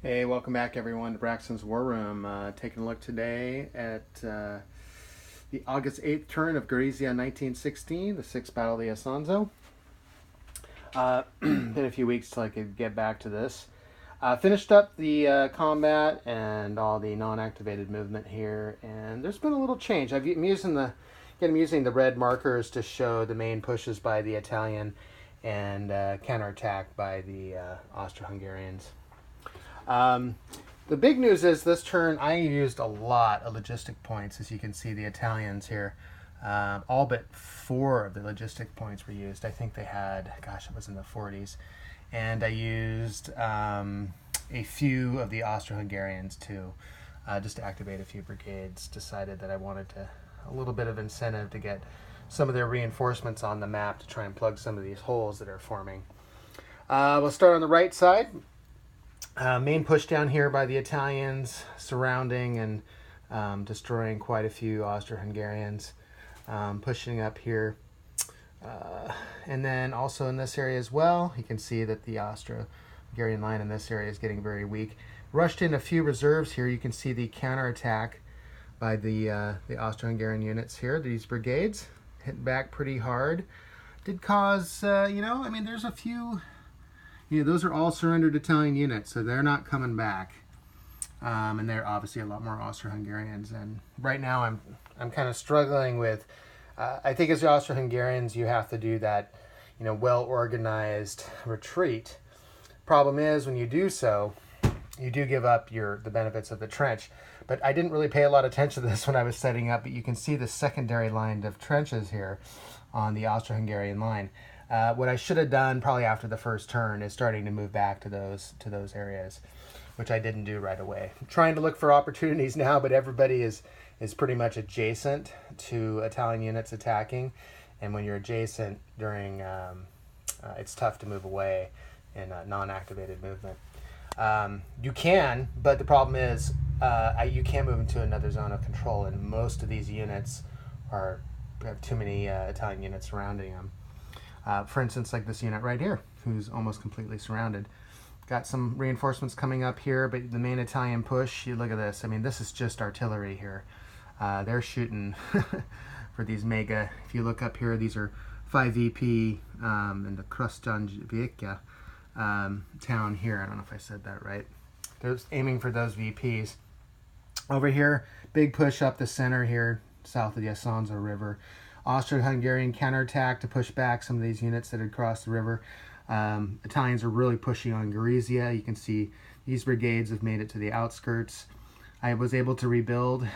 Hey, welcome back everyone to Braxton's War Room. Taking a look today at the August 8th turn of Gorizia 1916, the 6th Battle of the Isonzo. Been a few weeks till I could get back to this. Finished up the combat and all the non-activated movement here, and there's been a little change. I'm using the red markers to show the main pushes by the Italian and counterattack by the Austro-Hungarians. The big news is this turn I used a lot of logistic points. As you can see, the Italians here, all but 4 of the logistic points were used. I think they had, gosh, it was in the 40s. And I used a few of the Austro-Hungarians too, just to activate a few brigades. Decided that I wanted a little bit of incentive to get some of their reinforcements on the map to try and plug some of these holes that are forming. We'll start on the right side. Main push down here by the Italians, surrounding and destroying quite a few Austro-Hungarians. Pushing up here. And then also in this area as well, you can see that the Austro-Hungarian line in this area is getting very weak. Rushed in a few reserves here. You can see the counterattack by the Austro-Hungarian units here. These brigades hit back pretty hard. Did cause, there's a few... those are all surrendered Italian units, so they're not coming back. And they're obviously a lot more Austro-Hungarians. And right now I'm kind of struggling with, I think as the Austro-Hungarians, you have to do that, well-organized retreat. Problem is, when you do so, you do give up the benefits of the trench. But I didn't really pay a lot of attention to this when I was setting up, but you can see the secondary line of trenches here on the Austro-Hungarian line. What I should have done probably after the first turn is starting to move back to those areas, which I didn't do right away. I'm trying to look for opportunities now, but everybody is pretty much adjacent to Italian units attacking, and when you're adjacent during, it's tough to move away in non-activated movement. You can, but the problem is you can't move into another zone of control, and most of these units have too many Italian units surrounding them. For instance, like this unit right here, who's almost completely surrounded. Got some reinforcements coming up here, but the main Italian push, you look at this. I mean, this is just artillery here. They're shooting for these mega. If you look up here, these are 5 VP in the Crostanvecchia town here. I don't know if I said that right. They're aiming for those VPs. Over here, big push up the center here, south of the Isonzo River. Austro-Hungarian counterattack to push back some of these units that had crossed the river. Italians are really pushing on Gorizia. You can see these brigades have made it to the outskirts. I was able to rebuild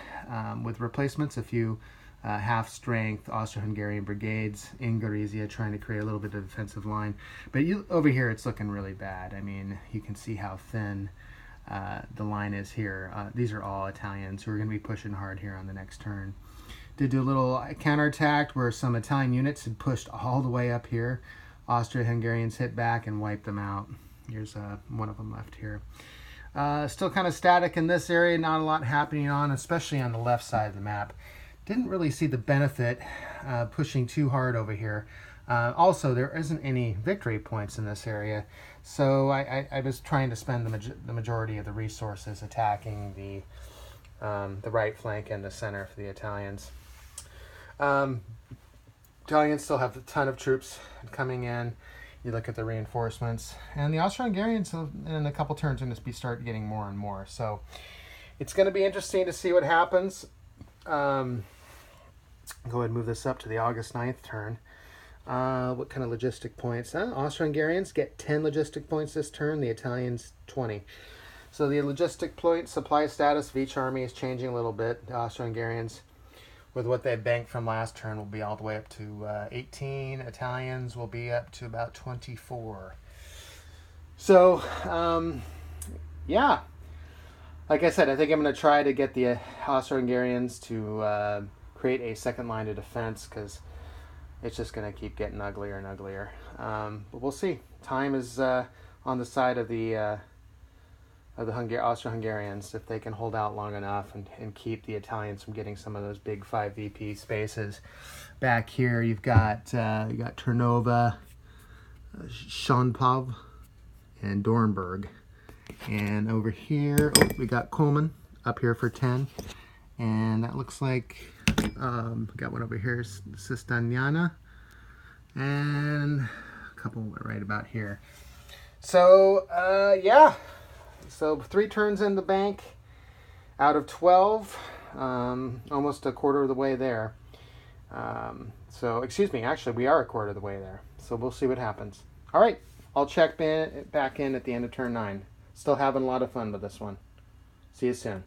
with replacements a few half-strength Austro-Hungarian brigades in Gorizia, trying to create a little bit of defensive line. But over here, it's looking really bad. I mean, you can see how thin the line is here. These are all Italians who are going to be pushing hard here on the next turn. Did do a little counterattack where some Italian units had pushed all the way up here. Austro-Hungarians hit back and wiped them out. Here's one of them left here. Still kind of static in this area, not a lot happening on, especially on the left side of the map. Didn't really see the benefit pushing too hard over here. Also, there isn't any victory points in this area, so I was trying to spend the majority of the resources attacking the right flank and the center for the Italians. Italians still have a ton of troops coming in. You look at the reinforcements, and the Austro-Hungarians in a couple turns are going to start getting more and more. So it's going to be interesting to see what happens. Go ahead and move this up to the August 9th turn. What kind of logistic points? Austro-Hungarians get 10 logistic points this turn. The Italians 20. So the logistic point supply status of each army is changing a little bit. The Austro-Hungarians, with what they banked from last turn, will be all the way up to 18. Italians will be up to about 24. So, yeah. Like I said, I think I'm going to try to get the Austro-Hungarians to create a second line of defense, because it's just going to keep getting uglier and uglier. But we'll see. Time is on the side of the Austro-Hungarians, if they can hold out long enough and keep the Italians from getting some of those big 5 VP spaces. Back here, you got Ternova, Schonpov, and Dornberg. And over here, oh, we got Coleman up here for 10. And that looks like, we got one over here, Sistaniana. And a couple right about here. So, yeah. So 3 turns in the bank out of 12. Almost a quarter of the way there. So, excuse me, actually we are a quarter of the way there. So we'll see what happens. All right, I'll check back in at the end of turn 9. Still having a lot of fun with this one. See you soon.